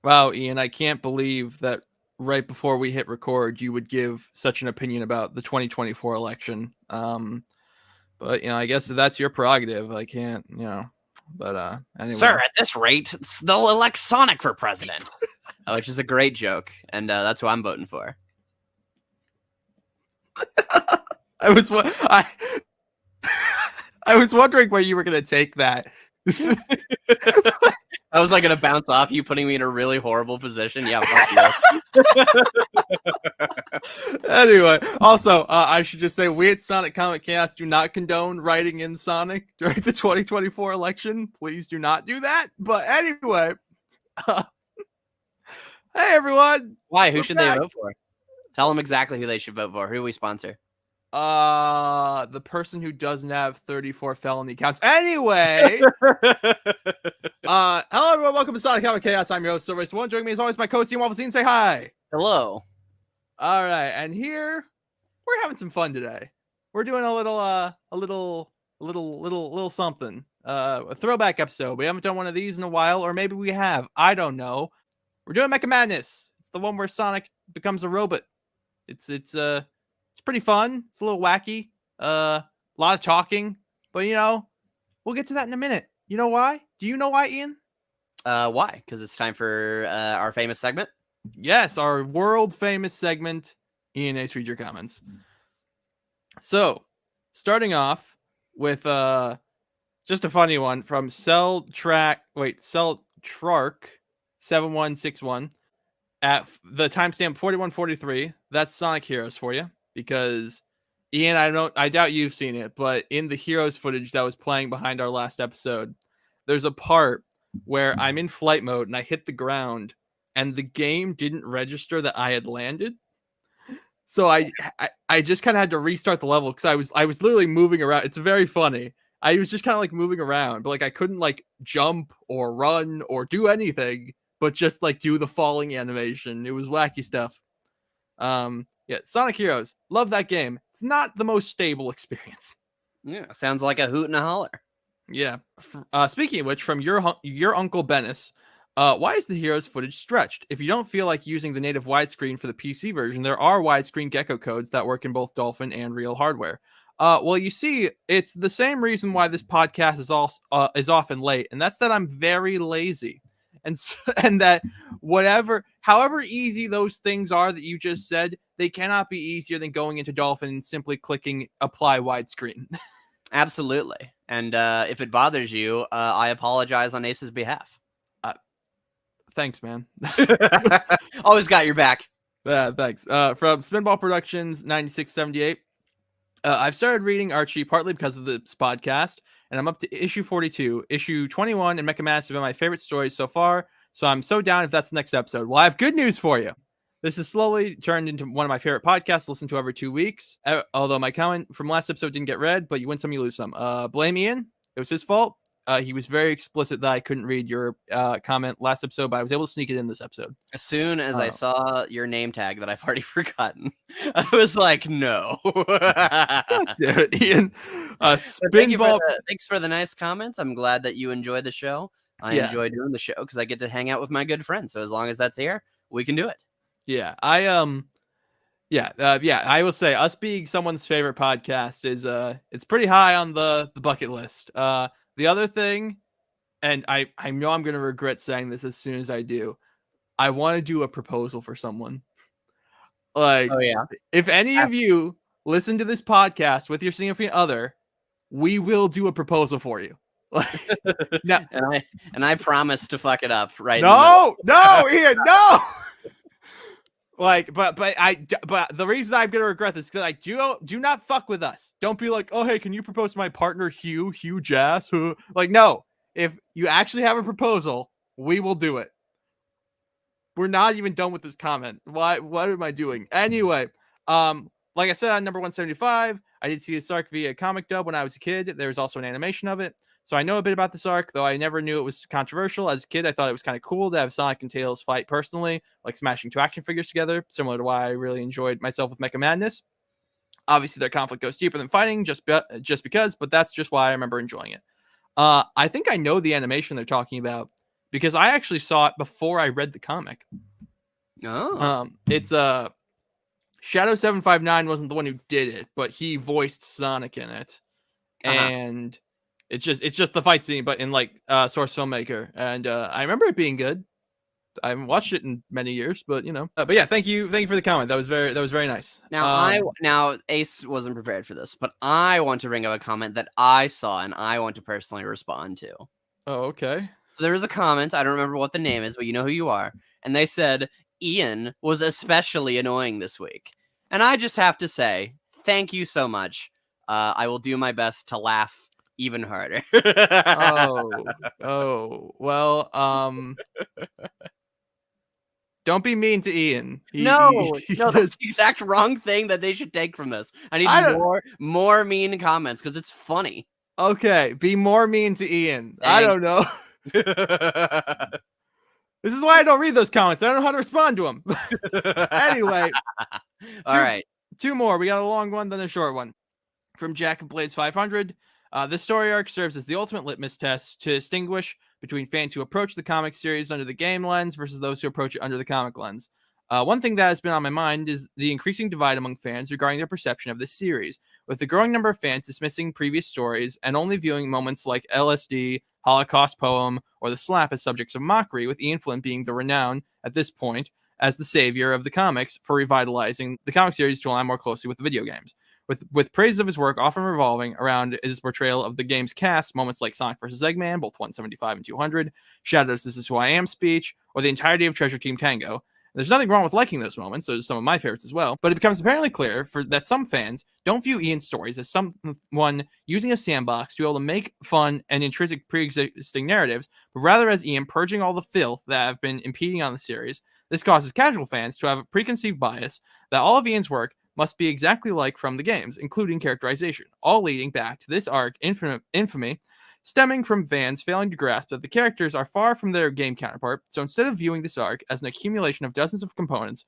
Wow, Ian, I can't believe that right before we hit record, you would give such an opinion about the 2024 election. But I guess that's your prerogative. I can't, But anyway, sir, at this rate, they'll elect Sonic for president, which is a great joke, and that's who I'm voting for. I was wondering where you were going to take that. I was like going to bounce off you, putting me in a really horrible position. Yeah, fuck you. Anyway, also, I should just say, we at Sonic Comic Chaos do not condone writing in Sonic during the 2024 election. Please do not do that. But anyway, hey everyone. Why? Who should they vote for? Tell them exactly who they should vote for. Who do we sponsor? The person who doesn't have 34 felony counts. Anyway, hello everyone, welcome to Sonic Comic Chaos. I'm your host, Silver1. Joining me as always, my co-host, Ian Waffle. Say hi. Hello. All right, and here we're having some fun today. We're doing a little something. A throwback episode. We haven't done one of these in a while, or maybe we have. I don't know. We're doing Mecha Madness. It's the one where Sonic becomes a robot. It's pretty fun. It's a little wacky. A lot of talking, but we'll get to that in a minute. You know why? Do you know why, Ian? Why? Because it's time for our famous segment. Yes, our world famous segment. Ian Ace, read your comments. So, starting off with just a funny one from Celltrark 7161 at the timestamp 4143. That's Sonic Heroes for you. Because Ian, I doubt you've seen it, but in the Heroes footage that was playing behind our last episode, there's a part where I'm in flight mode and I hit the ground and the game didn't register that I had landed. So I just kind of had to restart the level because I was literally moving around. It's very funny. I was just kind of like moving around, but like I couldn't like jump or run or do anything, but just like do the falling animation. It was wacky stuff. Yeah, Sonic Heroes. Love that game. It's not the most stable experience. Yeah, sounds like a hoot and a holler. Yeah. Speaking of which, from your Uncle Bennis, why is the Heroes footage stretched? If you don't feel like using the native widescreen for the PC version, there are widescreen gecko codes that work in both Dolphin and real hardware. Well, you see, it's the same reason why this podcast is often late, and that's that I'm very lazy. And that however easy those things are that you just said, they cannot be easier than going into Dolphin and simply clicking apply widescreen. Absolutely. And if it bothers you, I apologize on Ace's behalf. Thanks, man. Always got your back. Thanks. From Spinball Productions 9678. I've started reading Archie partly because of this podcast, and I'm up to issue 42. Issue 21 and Mecha Madness have been my favorite stories so far, so I'm so down if that's the next episode. Well, I have good news for you. This has slowly turned into one of my favorite podcasts to listen to every 2 weeks, although my comment from last episode didn't get read, but you win some, you lose some. Blame Ian. It was his fault. He was very explicit that I couldn't read your comment last episode, but I was able to sneak it in this episode. As soon as I saw your name tag that I've already forgotten, I was like, no. Damn it, Ian. Spinball. Thanks for the nice comments. I'm glad that you enjoyed the show. I enjoy doing the show because I get to hang out with my good friends. So as long as that's here, we can do it. Yeah, I will say us being someone's favorite podcast is it's pretty high on the bucket list. The other thing, and I know I'm going to regret saying this as soon as I do, I want to do a proposal for someone. Like, oh, yeah. If any of you listen to this podcast with your significant other, we will do a proposal for you. No, and I promise to fuck it up right No, Ian, no. Like, but the reason I'm gonna regret this is because do not fuck with us. Don't be like, oh hey, can you propose to my partner Hugh Jass? Who like no. If you actually have a proposal, we will do it. We're not even done with this comment. What am I doing? Anyway, like I said on number 175, I did see this arc via comic dub when I was a kid. There's also an animation of it. So I know a bit about this arc, though I never knew it was controversial. As a kid, I thought it was kind of cool to have Sonic and Tails fight personally, like smashing two action figures together, similar to why I really enjoyed myself with Mecha Madness. Obviously, their conflict goes deeper than fighting, just because, but that's just why I remember enjoying it. I think I know the animation they're talking about because I actually saw it before I read the comic. Oh. It's Shadow 759 wasn't the one who did it, but he voiced Sonic in it. And it's just the fight scene, but in like Source Filmmaker. And I remember it being good. I haven't watched it in many years, but but yeah, thank you for the comment. That was very nice. Now Ace wasn't prepared for this, but I want to bring up a comment that I saw and I want to personally respond to. Oh, okay. So there was a comment, I don't remember what the name is, but you know who you are, and they said Ian was especially annoying this week. And I just have to say, thank you so much. I will do my best to laugh even harder. Well, don't be mean to Ian. No, that's the exact wrong thing that they should take from this. I need more mean comments because it's funny. Okay, be more mean to Ian. I don't know. This is why I don't read those comments. I don't know how to respond to them. Anyway, all right. 2 more. We got a long one, then a short one. From Jack of Blades 500. This story arc serves as the ultimate litmus test to distinguish between fans who approach the comic series under the game lens versus those who approach it under the comic lens. One thing that has been on my mind is the increasing divide among fans regarding their perception of this series, with the growing number of fans dismissing previous stories and only viewing moments like LSD, Holocaust Poem, or The Slap as subjects of mockery, with Ian Flynn being the renown, at this point, as the savior of the comics for revitalizing the comic series to align more closely with the video games. With praise of his work often revolving around his portrayal of the game's cast, moments like Sonic vs. Eggman, both 175 and 200, Shadow's This Is Who I Am speech, or the entirety of Treasure Team Tango. There's nothing wrong with liking those moments, those are some of my favorites as well, but it becomes apparently clear that some fans don't view Ian's stories as someone using a sandbox to be able to make fun and intrinsic pre-existing narratives, but rather as Ian purging all the filth that have been impeding on the series. This causes casual fans to have a preconceived bias that all of Ian's work must be exactly like from the games, including characterization, all leading back to this arc infamy, stemming from fans failing to grasp that the characters are far from their game counterpart. So instead of viewing this arc as an accumulation of dozens of components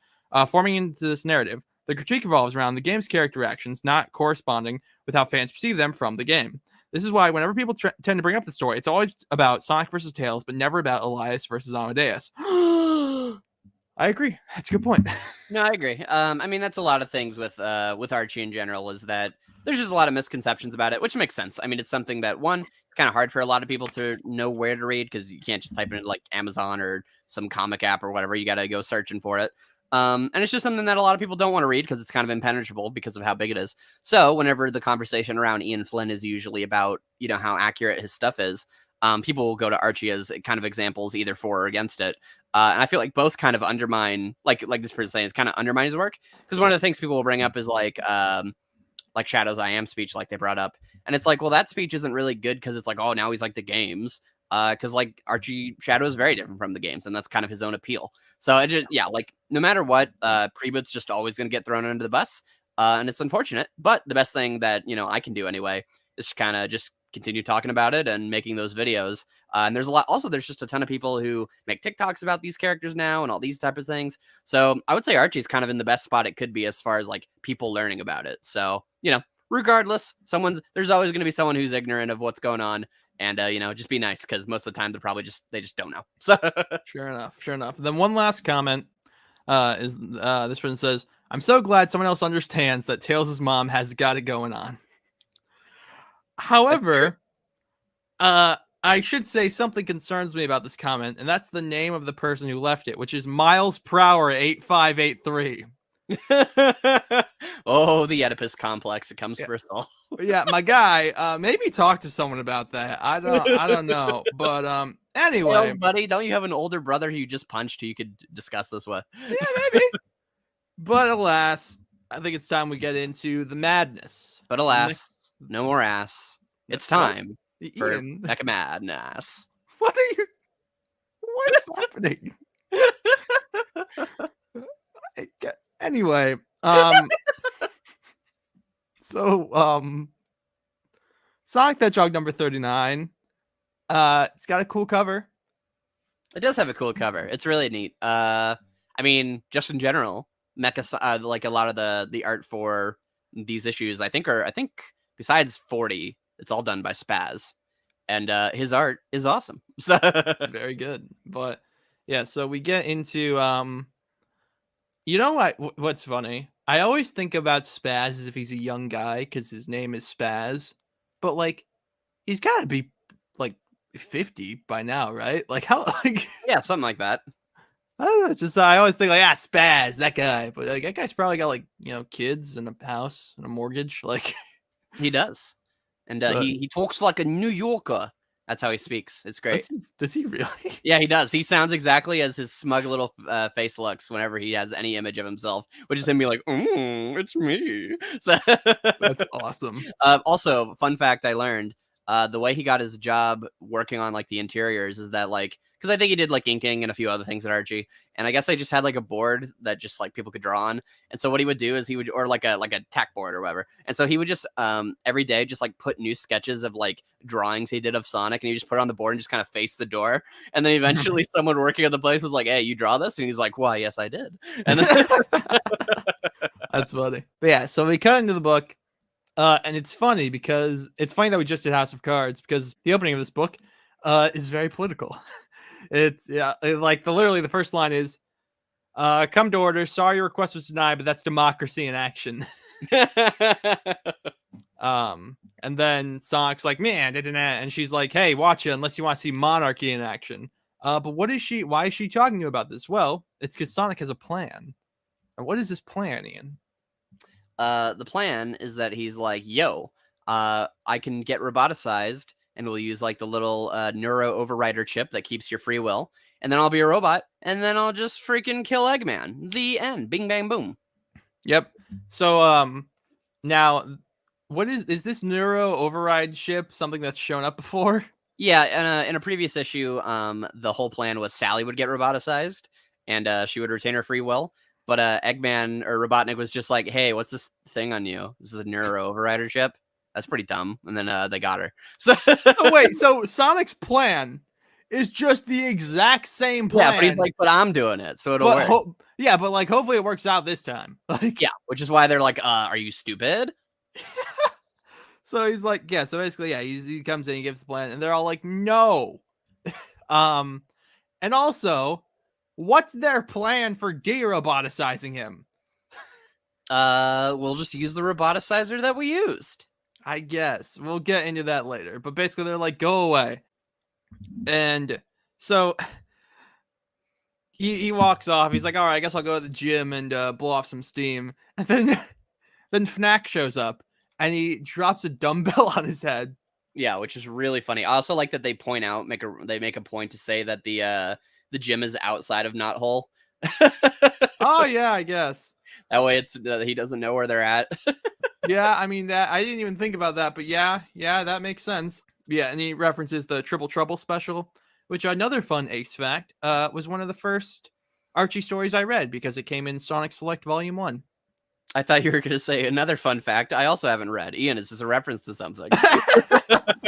forming into this narrative, the critique revolves around the game's character actions not corresponding with how fans perceive them from the game. This is why whenever people tend to bring up the story, it's always about Sonic versus Tails, but never about Elias versus Amadeus. I agree. That's a good point. No, I agree. I mean, that's a lot of things with Archie in general, is that there's just a lot of misconceptions about it, which makes sense. I mean, it's something that, one, it's kind of hard for a lot of people to know where to read because you can't just type in like Amazon or some comic app or whatever. You got to go searching for it. And it's just something that a lot of people don't want to read because it's kind of impenetrable because of how big it is. So whenever the conversation around Ian Flynn is usually about, how accurate his stuff is, people will go to Archie as kind of examples either for or against it. And I feel like both kind of undermine, like this person saying, it's kind of undermines his work. Because one of the things people will bring up is like Shadow's I Am speech, like they brought up. And it's like, well, that speech isn't really good because it's like, oh, now he's like the games. Because like Archie Shadow is very different from the games, and that's kind of his own appeal. So it just, like no matter what, Preboot's just always going to get thrown under the bus. And it's unfortunate. But the best thing that, I can do anyway is kind of just continue talking about it and making those videos. And there's just a ton of people who make TikToks about these characters now and all these type of things. So I would say Archie's kind of in the best spot it could be as far as like people learning about it. So, regardless, there's always going to be someone who's ignorant of what's going on. And, just be nice because most of the time they just don't know. So Sure enough. Then one last comment is this person says, I'm so glad someone else understands that Tails' mom has got it going on. However, I should say something concerns me about this comment, and that's the name of the person who left it, which is Miles Prower 8583. Oh, the Oedipus complex. It comes for us all. Yeah, my guy, maybe talk to someone about that. I don't know. But anyway. Hey, buddy, don't you have an older brother who you just punched who you could discuss this with? Yeah, maybe. But alas, I think it's time we get into the madness. But alas, no more ass. It's time for Ian. Mecha Madness. What is happening? Anyway, so Sonic the Hedgehog number 39. It's got a cool cover. It does have a cool cover. It's really neat. I mean, just in general, Mecha, like a lot of the art for these issues, I think besides 40, it's all done by Spaz. and his art is awesome. So It's very good. But yeah, so we get into you know what's funny? I always think about Spaz as if he's a young guy because his name is Spaz, but like he's got to be like 50 by now, right? Like how like yeah, something like that. I don't know. It's just I always think like Spaz, that guy, but like that guy's probably got like kids and a house and a mortgage, like. He does, and But he talks like a New Yorker. That's how he speaks. It's great. does he really? Yeah, he does. He sounds exactly as his smug little face looks whenever he has any image of himself, which is him being like, "It's me." So That's awesome. Also, fun fact I learned: the way he got his job working on like the interiors is that like because I think he did like inking and a few other things at Archie, and I guess they just had like a board that just like people could draw on. And so what he would do is he would or like a tack board or whatever. And so he would just every day just like put new sketches of like drawings he did of Sonic, and he just put it on the board and just kind of face the door. And then eventually someone working at the place was like, "Hey, you draw this?" And he's like, "Why, yes, I did." And then That's funny. But yeah, so we cut into the book. And it's funny because it's funny that we just did House of Cards because the opening of this book is very political. It's literally the first line is come to order. Sorry your request was denied, but that's democracy in action. And then Sonic's like, man, and she's like, hey, watch it unless you want to see monarchy in action. But why is she talking to you about this? Well, it's because Sonic has a plan. And what is this plan, Ian? The plan is that he's like, yo, I can get roboticized and we'll use like the little neuro overrider chip that keeps your free will. And then I'll be a robot and then I'll just freaking kill Eggman. The end. Bing, bang, boom. Yep. So, now what is this neuro override chip something that's shown up before? Yeah. In a previous issue, the whole plan was Sally would get roboticized and she would retain her free will. But Eggman or Robotnik was just like, hey, what's this thing on you? This is a neuro overrider chip. That's pretty dumb. And then they got her. So Oh, wait, so Sonic's plan is just the exact same plan. Yeah, but he's like, but I'm doing it, so it'll work. But like hopefully it works out this time. Like yeah, which is why they're like, are you stupid? So he's like, yeah, so basically, yeah, he comes in, he gives the plan, and they're all like, no. And also, what's their plan for de-roboticizing him? We'll just use the roboticizer that we used. I guess. We'll get into that later. But basically, they're like, go away. And so he walks off. He's like, all right, I guess I'll go to the gym and blow off some steam. And then Fnoc shows up, and he drops a dumbbell on his head. Yeah, which is really funny. I also like that they point out, they make a point to say that the gym is outside of Knot Hole. Oh yeah, I guess. That way it's he doesn't know where they're at. Yeah, I mean that I didn't even think about that, but yeah, that makes sense. Yeah, and he references the Triple Trouble special, which another fun Ace fact was one of the first Archie stories I read because it came in Sonic Select Volume 1. I thought you were going to say another fun fact I also haven't read. Ian, is this a reference to something?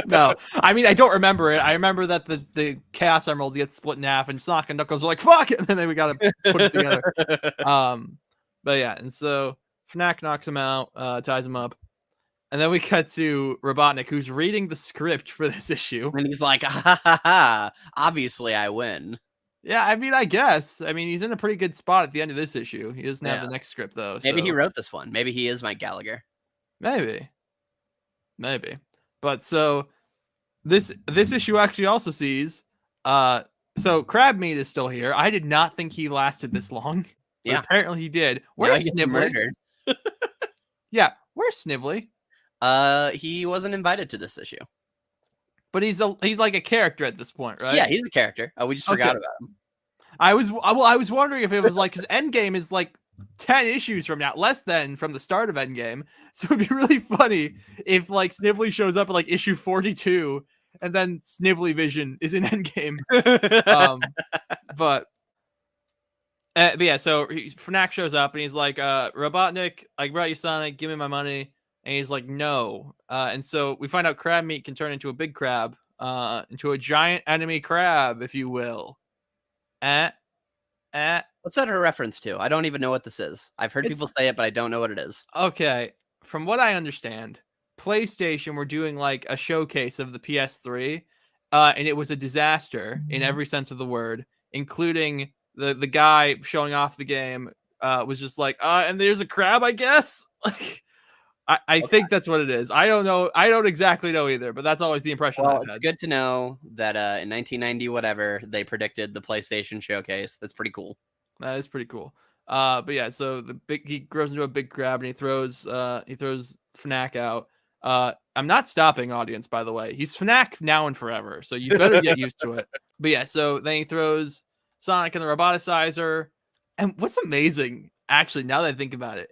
No, I mean, I don't remember it. I remember that the Chaos Emerald gets split in half and Sonic and Knuckles are like, fuck it, and then we got to put it together. But yeah, and so Fnoc knocks him out, ties him up. And then we cut to Robotnik, who's reading the script for this issue. And he's like, ha ha ha, obviously I win. Yeah, I mean, I guess. I mean, he's in a pretty good spot at the end of this issue. He doesn't have the next script, though. Maybe he wrote this one. Maybe he is Mike Gallagher. Maybe. But so this issue actually also sees so Crab Meat is still here. I did not think he lasted this long. Yeah. Apparently he did. Where's Snively? Yeah, where's Snively? He wasn't invited to this issue. But he's like a character at this point, right? Yeah, he's a character. Oh, we just forgot about him. I was wondering if it was like, because Endgame is like 10 issues from now, less than from the start of Endgame. So it'd be really funny if like Snively shows up at like issue 42 and then Snively Vision is in Endgame. But yeah, so Fnoc shows up and he's like, Robotnik, I brought you Sonic, give me my money. And he's like, no. And so we find out Crab Meat can turn into a big crab, into a giant enemy crab, if you will. What's that a reference to? I don't even know what this is. I've heard people say it, but I don't know what it is. Okay. From what I understand, PlayStation were doing like a showcase of the PS3, and it was a disaster in every sense of the word, including the guy showing off the game was just like, and there's a crab, I guess. Like, I think that's what it is. I don't know. I don't exactly know either, but that's always the impression Well, I've it's had. good to know that in 1990 whatever they predicted the PlayStation showcase. That's pretty cool. That is pretty cool. But yeah, so he grows into a big crab and he throws Fnac out. I'm not stopping, audience, by the way. He's Fnac now and forever, so you better get used to it. But yeah, so then he throws Sonic and the Roboticizer. And what's amazing, actually, now that I think about it,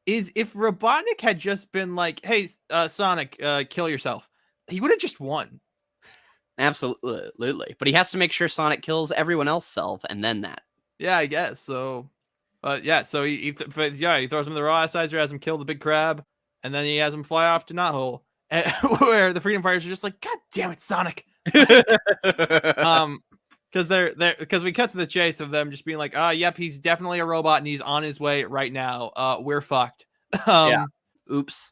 is if Robotnik had just been like, "Hey, Sonic, kill yourself," he would have just won. Absolutely. But he has to make sure Sonic kills everyone else self and then that. Yeah, I guess so. But yeah, so he throws him in the Roboticizer, has him kill the big crab, and then he has him fly off to Knothole, where the Freedom Fighters are just like, "God damn it, Sonic!" Because we cut to the chase of them just being like, yep, he's definitely a robot and he's on his way right now. We're fucked. Yeah. Oops.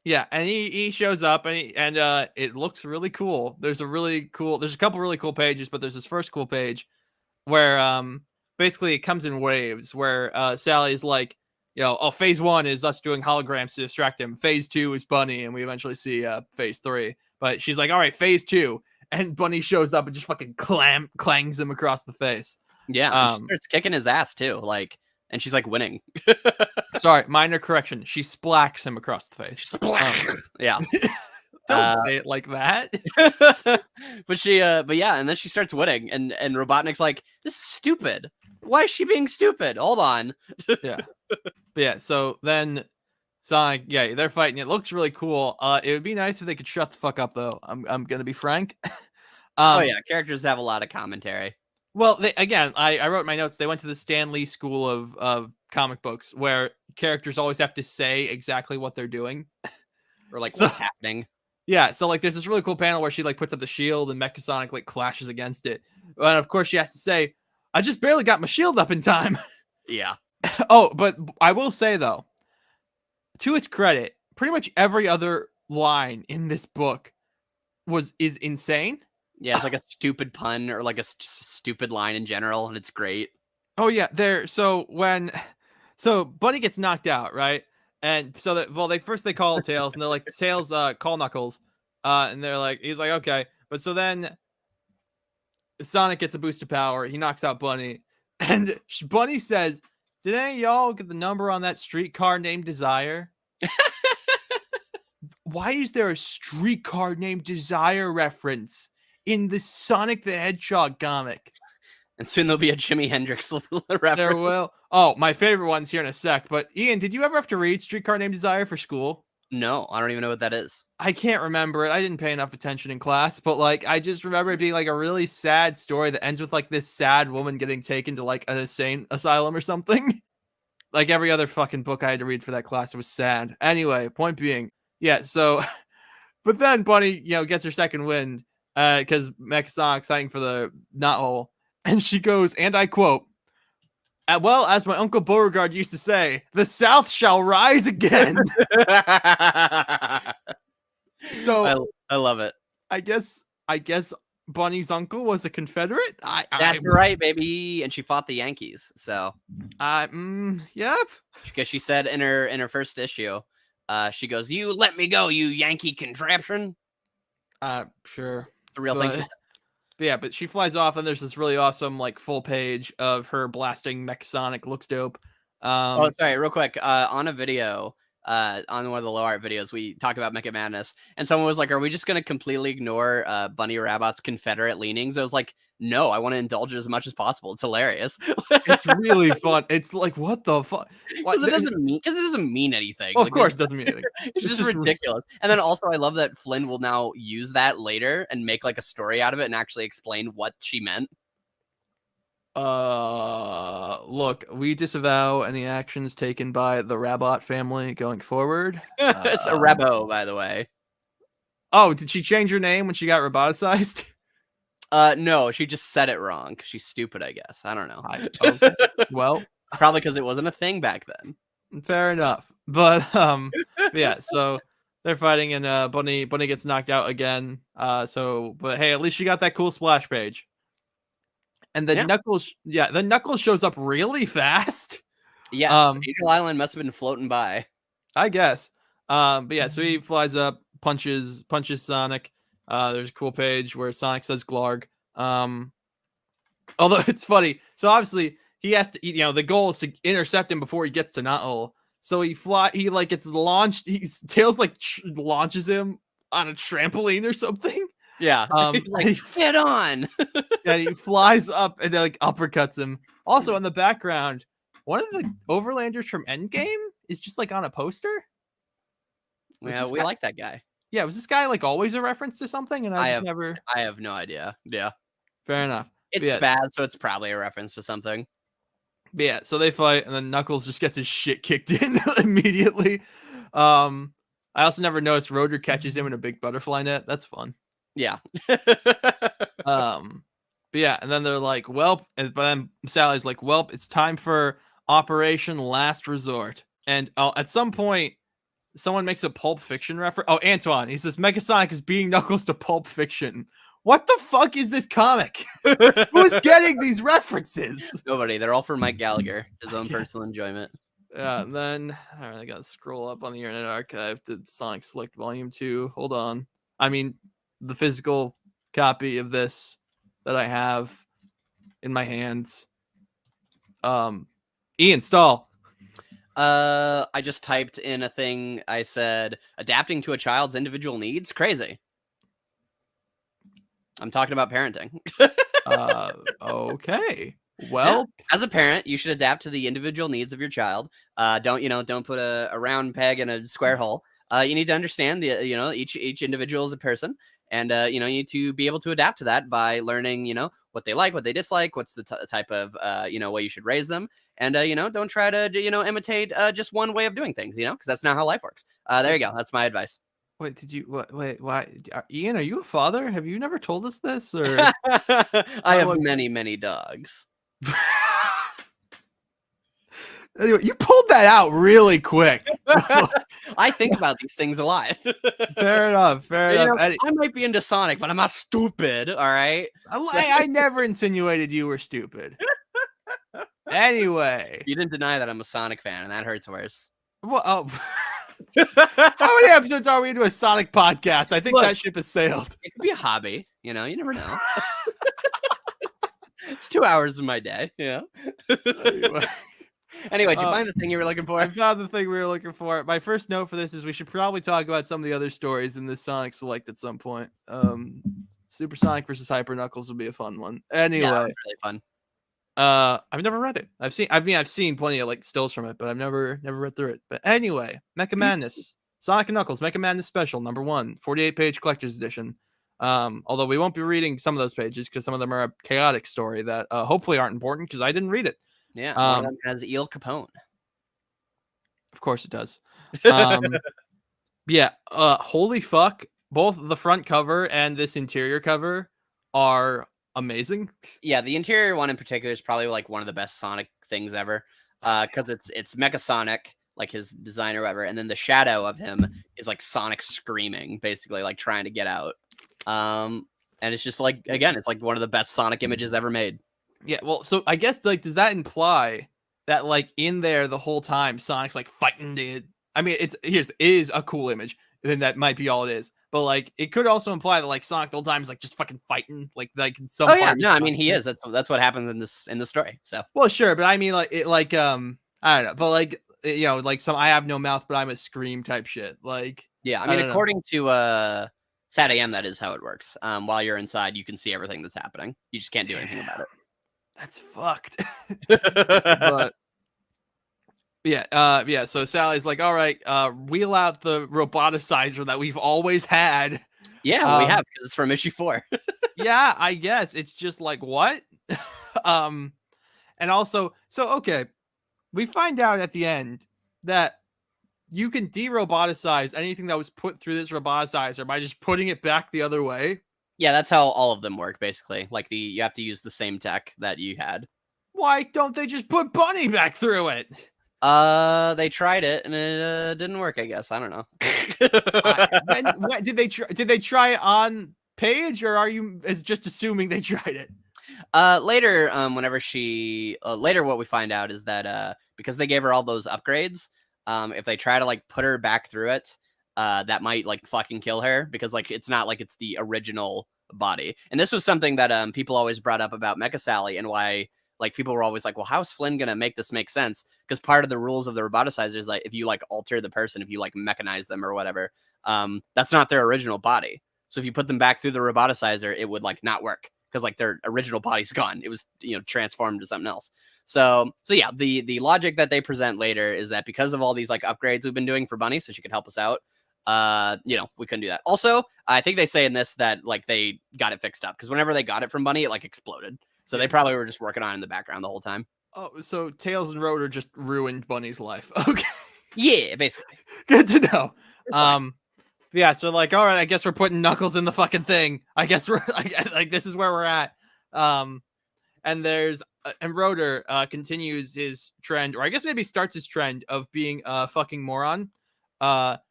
Yeah, and he shows up and it looks really cool. There's a couple really cool pages, but there's this first cool page where basically it comes in waves where Sally's like, phase 1 is us doing holograms to distract him. Phase 2 is Bunny, and we eventually see phase 3. But she's like, all right, phase 2. And Bunny shows up and just fucking clangs him across the face. Yeah, she starts kicking his ass too. And she's like winning. Sorry, minor correction. She splacks him across the face. Yeah. Don't say it like that. but yeah, and then she starts winning, and Robotnik's like, "This is stupid. Why is she being stupid? Hold on." Yeah. But yeah, so then Sonic, yeah, they're fighting. It looks really cool. It would be nice if they could shut the fuck up, though. I'm gonna be frank. Oh yeah, characters have a lot of commentary. Well, I wrote in my notes. They went to the Stan Lee school of comic books, where characters always have to say exactly what they're doing, or like what's happening. Yeah, so like there's this really cool panel where she like puts up the shield and Mecha Sonic like clashes against it, and of course she has to say, "I just barely got my shield up in time." Yeah. Oh, but I will say though, to its credit, pretty much every other line in this book is insane. Yeah, it's like a stupid pun or like a stupid line in general, and it's great. Oh yeah, so Bunny gets knocked out, right? And so they call Tails, and they're like, "Tails, call Knuckles," and he's like, "Okay," but so then Sonic gets a boost of power. He knocks out Bunny, and Bunny says, "Did any of y'all get the number on that streetcar named Desire?" Why is there a streetcar named Desire reference in the Sonic the Hedgehog comic? And soon there'll be a Jimi Hendrix reference. There will. Oh, my favorite one's here in a sec. But Ian, did you ever have to read Streetcar Named Desire for school? No, I don't even know what that is. I can't remember it. I didn't pay enough attention in class, but I just remember it being like a really sad story that ends with like this sad woman getting taken to like an insane asylum or something. Like every other fucking book I had to read for that class, it was sad. Anyway, point being, yeah. So, but then Bunny, gets her second wind because Mecha Sonic's fighting for the knothole, and she goes, and I quote, "Well, as my Uncle Beauregard used to say, the South shall rise again." So I love it. I guess Bunny's uncle was a Confederate. That's right, baby. And she fought the Yankees. So, yep. Because she said in her first issue, she goes, "You let me go, you Yankee contraption." Sure, it's a real thing. Yeah, but she flies off, and there's this really awesome like full page of her blasting Mech Sonic. Looks dope. Oh, sorry, real quick. On a video, on one of the low art videos, we talk about Mecha Madness, and someone was like, "Are we just gonna completely ignore Bunny Rabbit's Confederate leanings?" I was like, "No, I want to indulge it as much as possible. It's hilarious. It's really fun. It's like, what the fuck? Because it doesn't mean anything. Well, of course, it doesn't mean anything. It's just ridiculous. And then also, I love that Flynn will now use that later and make like a story out of it and actually explain what she meant. Look, we disavow any actions taken by the Rabot family going forward. It's a Rabo, by the way. Oh, did she change her name when she got roboticized? No, she just said it wrong because she's stupid, I guess. I don't know. Okay. Well, probably because it wasn't a thing back then. Fair enough. But yeah, so they're fighting, and Bunny gets knocked out again. But hey, at least she got that cool splash page. And then Knuckles shows up really fast. Yes, Angel Island must have been floating by. I guess. But yeah, so he flies up, punches Sonic. There's a cool page where Sonic says Glarg. Although it's funny. So obviously he has to, the goal is to intercept him before he gets to Null. So he like gets launched. Tails like launches him on a trampoline or something. Yeah. He's like, get on. Yeah, he flies up and then like uppercuts him. Also in the background, one of the Overlanders from Endgame is just like on a poster. Yeah, we like that guy. Yeah, was this guy like always a reference to something? And I have no idea. Yeah. Fair enough. It's bad, so it's probably a reference to something. But yeah, so they fight, and then Knuckles just gets his shit kicked in immediately. I also never noticed Rotor catches him in a big butterfly net. That's fun. Yeah. But yeah, and then they're like, "Welp," but then Sally's like, "Welp, it's time for Operation Last Resort." And at some point, someone makes a Pulp Fiction reference. Oh, Antoine, he says Mega Sonic is beating Knuckles to Pulp Fiction. What the fuck is this comic? Who's getting these references? Nobody. They're all for Mike Gallagher, his own personal enjoyment. Yeah, and then I gotta scroll up on the Internet Archive to Sonic Select Volume 2. Hold on. I mean, the physical copy of this that I have in my hands. Ian Stahl. I just typed in a thing. I said, adapting to a child's individual needs? Crazy. I'm talking about parenting. Okay. Well, as a parent, you should adapt to the individual needs of your child. Don't put a round peg in a square hole. You need to understand each individual is a person, and you need to be able to adapt to that by learning, what they like, what they dislike, what's the type of way you should raise them, and don't try to imitate just one way of doing things, because that's not how life works. There you go. That's my advice. Wait, wait, why? Ian, are you a father? Have you never told us this? Or I have many dogs. Anyway, you pulled that out really quick. I think about these things a lot. Fair enough. I might be into Sonic, but I'm not stupid. All right. I never insinuated you were stupid. Anyway, you didn't deny that I'm a Sonic fan, and that hurts worse. Well, how many episodes are we into a Sonic podcast? I think that ship has sailed. It could be a hobby. You never know. It's 2 hours of my day. Yeah. Anyway, did you find the thing you were looking for? I found the thing we were looking for. My first note for this is we should probably talk about some of the other stories in this Sonic Select at some point. Super Sonic versus Hyper Knuckles would be a fun one. Anyway, yeah, really fun. I've never read it. I've seen plenty of like stills from it, but I've never read through it. But anyway, Mecha Madness, Sonic and Knuckles, Mecha Madness Special #1, 48-page collector's edition. Although we won't be reading some of those pages because some of them are a chaotic story that hopefully aren't important because I didn't read it. Yeah, one of them has El Capone. Of course it does. Yeah, holy fuck. Both the front cover and this interior cover are amazing. Yeah, the interior one in particular is probably like one of the best Sonic things ever. Because it's Mecha Sonic, like his design or whatever, and then the shadow of him is like Sonic screaming, basically like trying to get out. And it's just like, again, it's like one of the best Sonic images ever made. Yeah, well, so I guess like does that imply that like in there the whole time Sonic's like fighting it? I mean, it is a cool image. Then that might be all it is. But like it could also imply that like Sonic the whole time is like just fucking fighting, like in some. Oh yeah, no, I mean he is. That's what happens in the story. So well, sure, but I mean like it I don't know, but like like some I have no mouth, but I'm a scream type shit. Like yeah, I mean according to Sad AM, that is how it works. While you're inside, you can see everything that's happening. You just can't do anything about it. That's fucked. But yeah. So Sally's like, all right, wheel out the roboticizer that we've always had. Yeah, we have because it's from issue 4. Yeah, I guess it's just like what? And also, so okay, we find out at the end that you can de-roboticize anything that was put through this roboticizer by just putting it back the other way. Yeah, that's how all of them work, basically. Like you have to use the same tech that you had. Why don't they just put Bunny back through it? They tried it and it didn't work. I guess I don't know. When did they try? Did they try it on Paige, or are you just assuming they tried it? Later, whenever later, what we find out is that because they gave her all those upgrades, if they try to like put her back through it, that might like fucking kill her because like it's not like it's the original body. And this was something that people always brought up about Mecha Sally and why like people were always like, well, how's Flynn gonna make this make sense? Because part of the rules of the roboticizer is like if you like alter the person, if you like mechanize them or whatever, that's not their original body. So if you put them back through the roboticizer, it would like not work because like their original body's gone. It was transformed to something else. So yeah, the logic that they present later is that because of all these like upgrades we've been doing for Bunny, so she could help us out. We couldn't do that. Also, I think they say in this that like they got it fixed up because whenever they got it from Bunny, it like exploded. So they probably were just working on it in the background the whole time. Oh, so Tails and Rotor just ruined Bunny's life. Okay. Yeah, basically. Good to know. Yeah, so like, all right, I guess we're putting Knuckles in the fucking thing. I guess we're like this is where we're at. And there's and Rotor continues his trend, or I guess maybe starts his trend of being a fucking moron.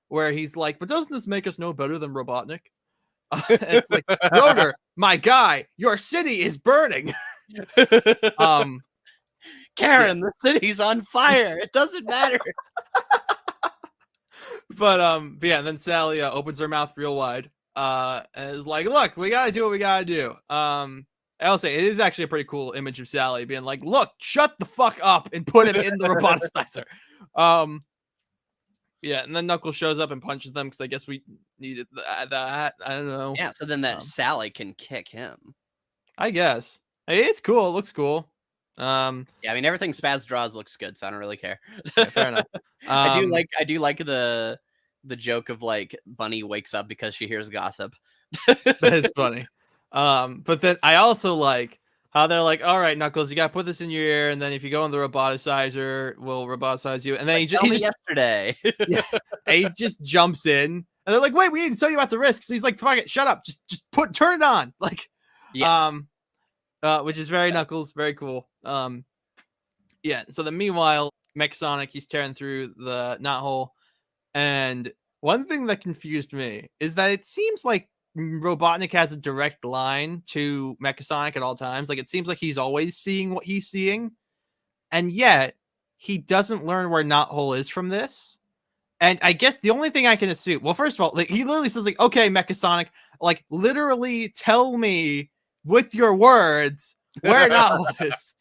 Where he's like, but doesn't this make us no better than Robotnik? It's like, Rotor, my guy, your city is burning. Karen, the city's on fire. It doesn't matter. But yeah, and then Sally opens her mouth real wide and is like, look, we gotta do what we gotta do. I'll say it is actually a pretty cool image of Sally being like, look, shut the fuck up and put him in the roboticizer. Yeah, and then Knuckles shows up and punches them because I guess we needed that. I don't know. Yeah, so then that Sally can kick him. I guess. Hey, it's cool. It looks cool. Yeah, I mean everything Spaz draws looks good, so I don't really care. Yeah, fair enough. I do like the joke of like Bunny wakes up because she hears gossip. That is funny. But then I also like how they're like, all right, Knuckles, you got to put this in your ear, and then if you go in the roboticizer, we'll roboticize you. And then like, he just yesterday. Yeah, he just jumps in, and they're like, wait, we need to tell you about the risks. He's like, fuck it, shut up, just turn it on, like, yes. Which is very Knuckles, very cool. Yeah. So then meanwhile, Sonic, he's tearing through the knot hole, and one thing that confused me is that it seems like Robotnik has a direct line to Sonic at all times. Like it seems like he's always seeing what he's seeing, and yet he doesn't learn where knot hole is from this. And I guess the only thing I can assume, well, first of all, like he literally says, like, okay, Sonic, like literally tell me with your words where knot hole is.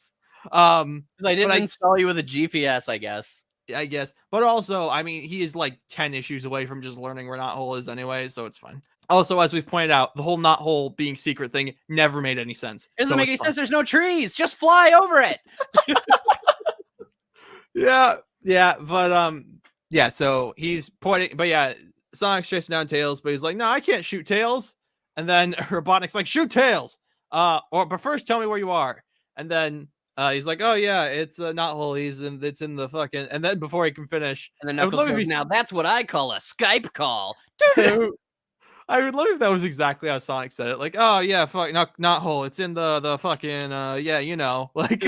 I didn't install you with a GPS, I guess. But also, I mean, he is like 10 issues away from just learning where knot hole is anyway, so it's fine. Also, as we've pointed out, the whole knot hole being secret thing never made any sense. It doesn't make any sense. There's no trees. Just fly over it. Yeah, but yeah, so he's pointing, but yeah, Sonic's chasing down Tails, but he's like, no, I can't shoot Tails. And then Robotnik's like, shoot Tails. But first tell me where you are. And then he's like, oh yeah, it's a knot hole. It's in the fucking, and then before he can finish, and then Knuckles goes, now that's what I call a Skype call. I would love if that was exactly how Sonic said it. Like, oh yeah, fuck, knot hole. It's in the fucking yeah, you know. Like,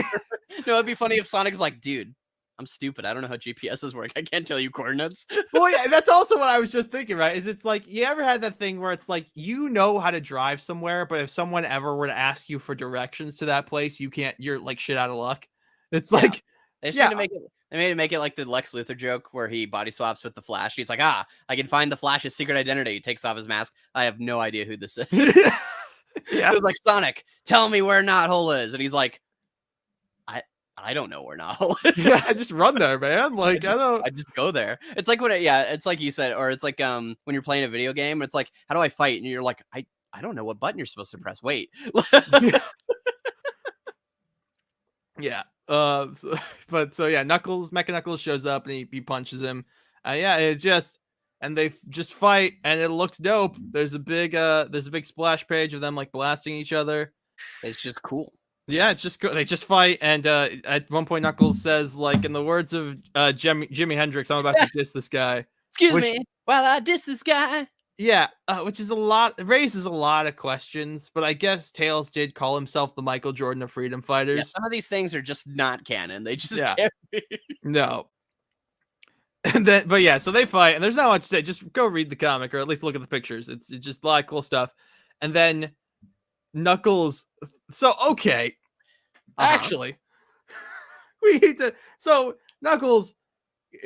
no, it'd be funny if Sonic's like, dude, I'm stupid. I don't know how GPSs work. I can't tell you coordinates. Well, yeah, that's also what I was just thinking, right? Is it's like, you ever had that thing where it's like, you know how to drive somewhere, but if someone ever were to ask you for directions to that place, you can't, you're like shit out of luck. It's like, they just need to make it. They made it make it like the Lex Luthor joke where he body swaps with the Flash. He's like, I can find the Flash's secret identity. He takes off his mask. I have no idea who this is. Yeah. It was like, Sonic, tell me where knot hole is. And he's like, I don't know where knot hole is. Yeah, I just run there, man. Like, I just go there. It's like it's like you said, or it's like when you're playing a video game, it's like, how do I fight? And you're like, I don't know what button you're supposed to press. Wait. Yeah. So yeah, Mecha Knuckles shows up and he punches him. And they just fight and it looks dope. There's a big splash page of them like blasting each other. It's just cool. Yeah, it's just cool. They just fight, and at one point Knuckles says, like, in the words of Jimi Hendrix, I'm about to diss this guy. Excuse me while I diss this guy. Yeah, which is raises a lot of questions, but I guess Tails did call himself the Michael Jordan of freedom fighters. Yeah, some of these things are just not canon. They just can't be. No. And then, but yeah, so they fight, and there's not much to say. Just go read the comic, or at least look at the pictures. It's just a lot of cool stuff. And then Knuckles. So okay, actually, we need to. So Knuckles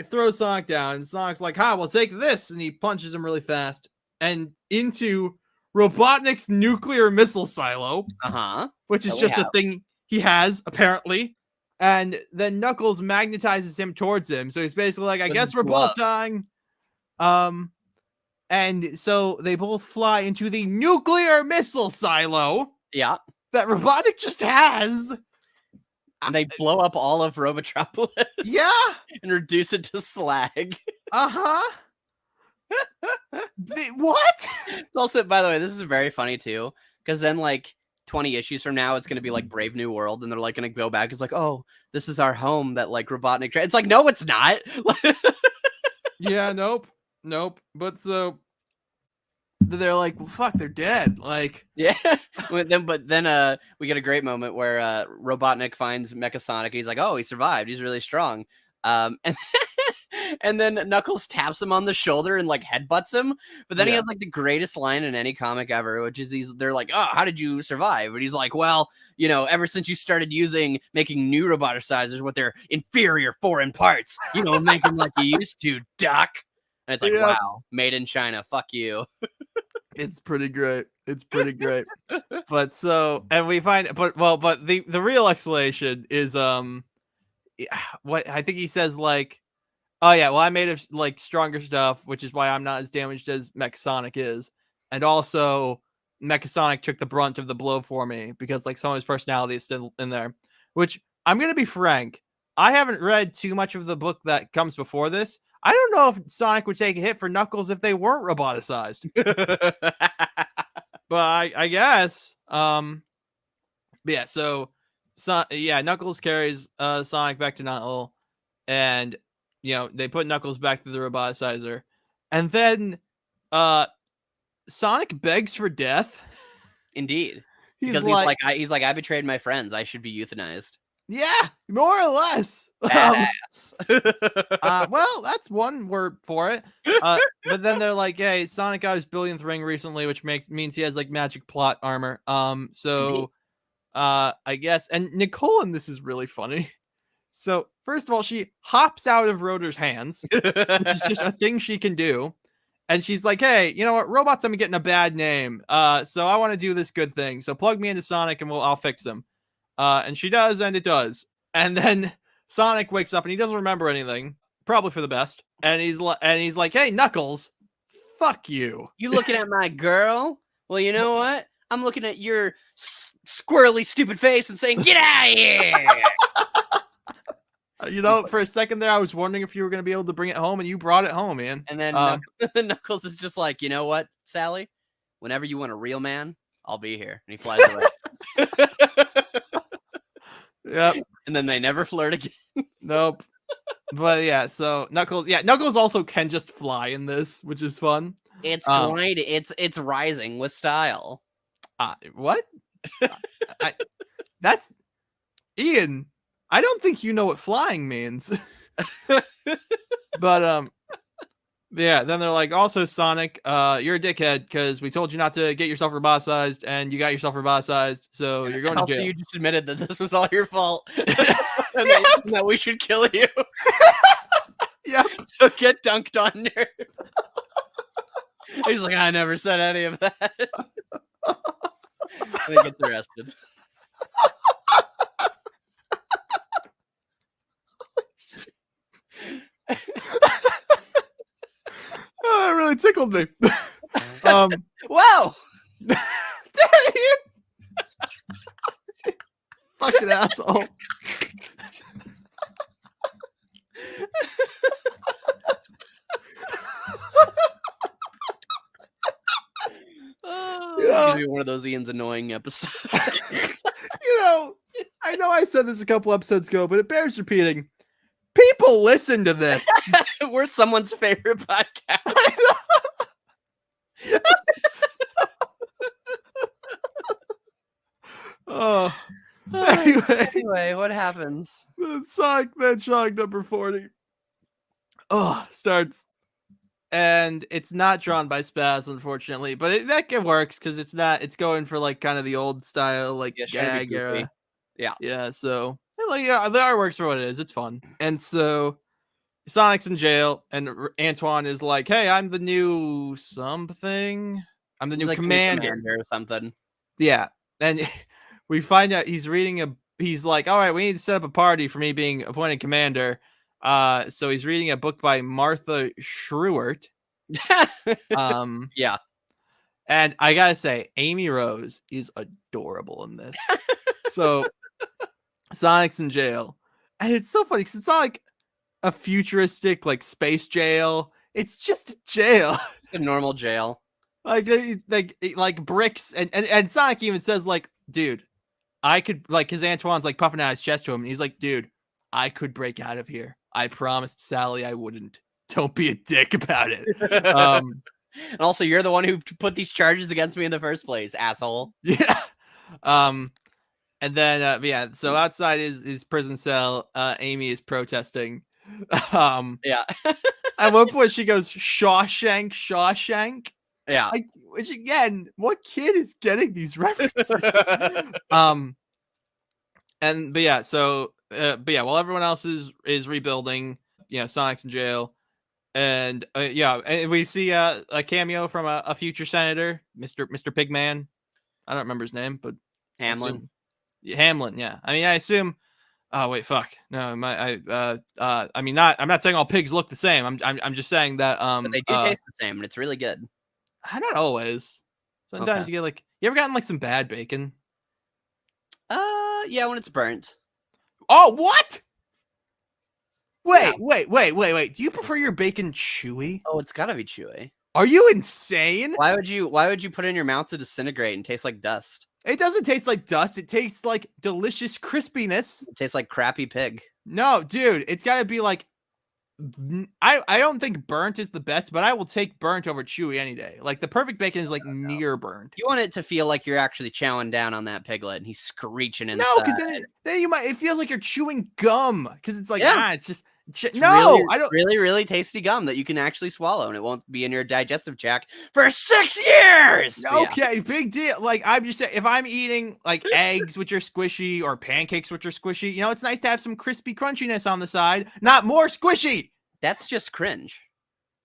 throws Sonic down, and Sonic's like, "Ha, well, take this," and he punches him really fast and into Robotnik's nuclear missile silo, which is just a thing he has apparently. And then Knuckles magnetizes him towards him. So he's basically like, I guess we're both dying. And so they both fly into the nuclear missile silo. Yeah. That Robotnik just has. And they blow up all of Robotropolis. Yeah. And reduce it to slag. Uh-huh. What? It's also, by the way, this is very funny too. Because then, like, 20 issues from now, it's going to be like Brave New World, and they're like going to go back. It's like, oh, this is our home that like Robotnik. It's like, no, it's not. Yeah, nope. But so they're like, well, fuck, they're dead. Like, yeah. But then we get a great moment where Robotnik finds Mecha Sonic, and he's like, oh, he survived. He's really strong. And then Knuckles taps him on the shoulder and like headbutts him. But then he has like the greatest line in any comic ever, which is they're like, oh, how did you survive? And he's like, well, you know, ever since you started making new roboticizers with their inferior foreign parts, you know, make them like you used to, Doc. And it's like, wow, made in China. Fuck you. It's pretty great. But so, and we find, but the real explanation is, what I think he says, like, oh yeah, well, I made of like stronger stuff, which is why I'm not as damaged as Mecha Sonic is. And also Mecha Sonic took the brunt of the blow for me because like some of his personality is still in there, which I'm going to be frank. I haven't read too much of the book that comes before this. I don't know if Sonic would take a hit for Knuckles if they weren't roboticized. But I guess, but yeah, Knuckles carries Sonic back to Null, and you know, they put Knuckles back through the roboticizer, and then Sonic begs for death. Indeed. Because he's like, I betrayed my friends. I should be euthanized. Yeah, more or less. Badass. Well, that's one word for it. But then they're like, hey, Sonic got his billionth ring recently, which means he has like magic plot armor. So I guess, and Nicole in this is really funny. So first of all, she hops out of Rotor's hands, which is just a thing she can do. And she's like, hey, you know what? Robots have been getting a bad name. So I want to do this good thing. So plug me into Sonic and I'll fix them. And she does, and it does. And then Sonic wakes up and he doesn't remember anything, probably for the best. And he's like, hey, Knuckles, fuck you. You looking at my girl? Well, you know what? I'm looking at your squirrely stupid face and saying, get out of here. You know, for a second there, I was wondering if you were going to be able to bring it home, and you brought it home, man. And then Knuckles is just like, you know what, Sally? Whenever you want a real man, I'll be here. And he flies away. Yep. And then they never flirt again. Nope. But yeah, so Knuckles also can just fly in this, which is fun. It's gliding. It's rising with style. What? That's Ian. I don't think you know what flying means. But yeah, then they're like, also Sonic, you're a dickhead because we told you not to get yourself roboticized, and you got yourself roboticized, so you're going to jail. You just admitted that this was all your fault, and that we should kill you. Yep. So get dunked on, nerd. He's like, I never said any of that. And he gets arrested. Oh, it really tickled me. Wow. Fucking asshole. It's gonna be one of those Ian's annoying episodes. I know I said this a couple episodes ago, but it bears repeating. People listen to this. We're someone's favorite podcast. Oh. Anyway, what happens? Sonic the Hedgehog number 40. starts. And it's not drawn by Spaz, unfortunately, but that works because it's going for like kind of the old style, like gag era. Yeah. So like, yeah, the artwork's for what it is. It's fun. And so Sonic's in jail, and Antoine is like, "Hey, I'm the new something. I'm the new like commander or something." Yeah, and we find out he's reading he's like, all right, we need to set up a party for me being appointed commander. So he's reading a book by Martha Stewart. Yeah. And I gotta say, Amy Rose is adorable in this. So Sonic's in jail, and it's so funny because it's not like a futuristic like space jail. It's just a jail. It's a normal jail. like bricks, and Sonic even says like, dude, I could, like, because Antoine's like puffing out his chest to him, and he's like, dude, I could break out of here. I promised Sally I wouldn't. Don't be a dick about it. And also, you're the one who put these charges against me in the first place, asshole. Yeah. And then yeah, so outside his prison cell, Amy is protesting. Yeah. At one point she goes, Shawshank. Yeah. Like, which again, what kid is getting these references? But yeah, while everyone else is rebuilding, Sonic's in jail, and and we see a cameo from a future senator, Mr. Pigman. I don't remember his name, but Hamlin. Hamlin, yeah. I mean, I assume. Oh wait, fuck. No, I mean, I'm not saying all pigs look the same. I'm just saying that But they do taste the same, and it's really good. Not always. Sometimes you get like, you ever gotten like some bad bacon? Yeah, when it's burnt. Oh, what? Wait. Do you prefer your bacon chewy? Oh, it's gotta be chewy. Are you insane? Why would you put it in your mouth to disintegrate and taste like dust? It doesn't taste like dust. It tastes like delicious crispiness. It tastes like crappy pig. No, dude, it's gotta be like, I don't think burnt is the best, but I will take burnt over chewy any day. Like, the perfect bacon is like near burnt. You want it to feel like you're actually chowing down on that piglet and he's screeching inside. No, because then it feels like you're chewing gum, because it's like, it's just really, I don't really tasty gum that you can actually swallow, and it won't be in your digestive tract for 6 years. Okay, big deal. Like, I'm just saying, if I'm eating like eggs which are squishy or pancakes which are squishy, it's nice to have some crispy crunchiness on the side, not more squishy. That's just cringe.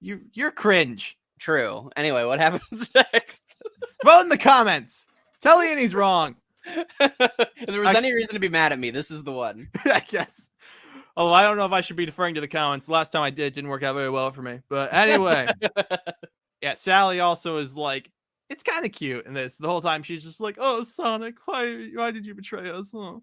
You're cringe. True. Anyway, what happens next? Vote in the comments. Tell Ian he's wrong. If there was any reason to be mad at me, this is the one. I guess. Oh, I don't know if I should be deferring to the comments. Last time I did, it didn't work out very well for me. But anyway, yeah, Sally also is like, it's kind of cute in this. The whole time she's just like, oh, Sonic, why did you betray us? Oh.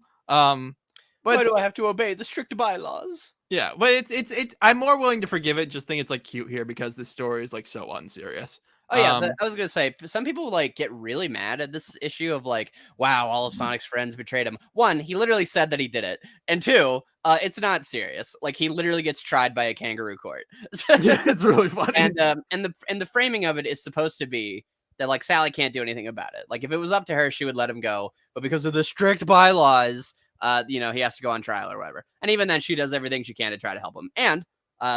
Why do I have to obey the strict bylaws? Yeah, but it's I'm more willing to forgive it. Just think it's like cute here because this story is like so unserious. Oh yeah, I was gonna say, some people like get really mad at this issue of like, wow, all of Sonic's friends betrayed him. One, he literally said that he did it, and two, it's not serious. Like, he literally gets tried by a kangaroo court. Yeah, it's really funny. And the framing of it is supposed to be that like Sally can't do anything about it. Like, if it was up to her, she would let him go, but because of the strict bylaws, he has to go on trial or whatever. And even then, she does everything she can to try to help him. And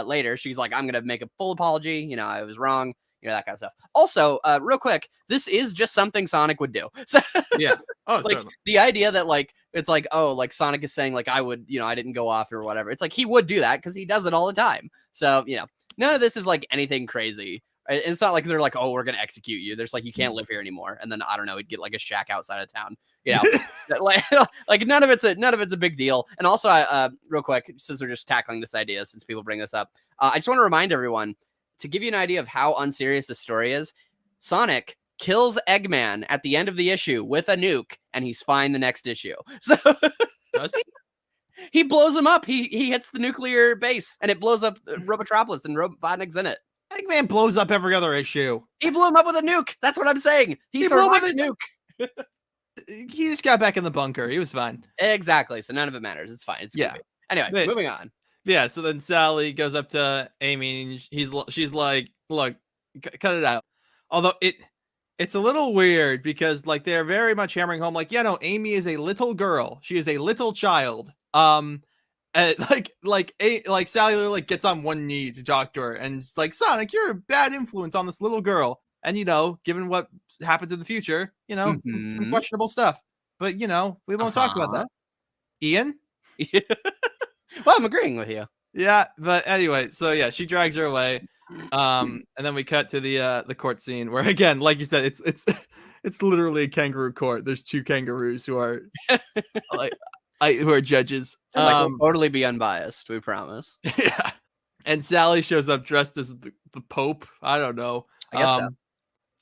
later, she's like, I'm gonna make a full apology. I was wrong. That kind of stuff. Also, real quick, this is just something Sonic would do. So, yeah. Oh, like certainly. The idea that like it's like, oh, like Sonic is saying like I would, I didn't go off or whatever. It's like he would do that because he does it all the time. So none of this is like anything crazy. It's not like they're like, oh, we're gonna execute you. There's like, you can't live here anymore. And then I don't know, he'd get like a shack outside of town. Like none of it's a big deal. And also, real quick, since we're just tackling this idea, since people bring this up, I just want to remind everyone, to give you an idea of how unserious this story is, Sonic kills Eggman at the end of the issue with a nuke, and he's fine the next issue. So does he? He blows him up. He hits the nuclear base, and it blows up Robotropolis, and Robotnik's in it. Eggman blows up every other issue. He blew him up with a nuke. That's what I'm saying. He blew him up with a nuke. He just got back in the bunker. He was fine. Exactly. So none of it matters. It's fine. It's goofy. Anyway, moving on. Yeah, so then Sally goes up to Amy, and she's like, look, cut it out. Although it's a little weird because like they're very much hammering home like, Amy is a little girl. She is a little child. And And like Sally literally gets on one knee to talk to her, and it's like, Sonic, you're a bad influence on this little girl. And given what happens in the future, some questionable stuff. But we won't talk about that. Ian? Well, I'm agreeing with you. Yeah, but anyway, so yeah, she drags her away. And then we cut to the court scene where, again, like you said, it's literally a kangaroo court. There's 2 kangaroos who are who are judges. We'll totally be unbiased, we promise. Yeah. And Sally shows up dressed as the Pope. I don't know. I guess so.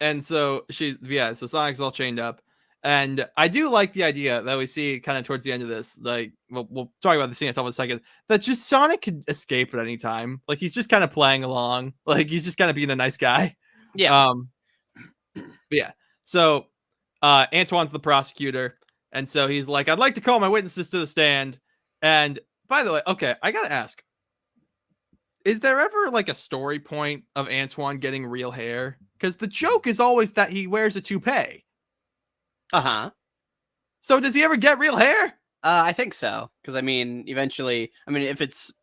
And so so Sonic's all chained up. And I do like the idea that we see kind of towards the end of this, like, we'll talk about the scene itself in a second, that just Sonic could escape at any time. Like, he's just kind of playing along. Like, he's just kind of being a nice guy. Yeah. Yeah. So Antoine's the prosecutor. And so he's like, I'd like to call my witnesses to the stand. And by the way, okay, I got to ask, is there ever like a story point of Antoine getting real hair? Because the joke is always that he wears a toupee. Uh-huh. So does he ever get real hair? I think so. Because, eventually, if it's...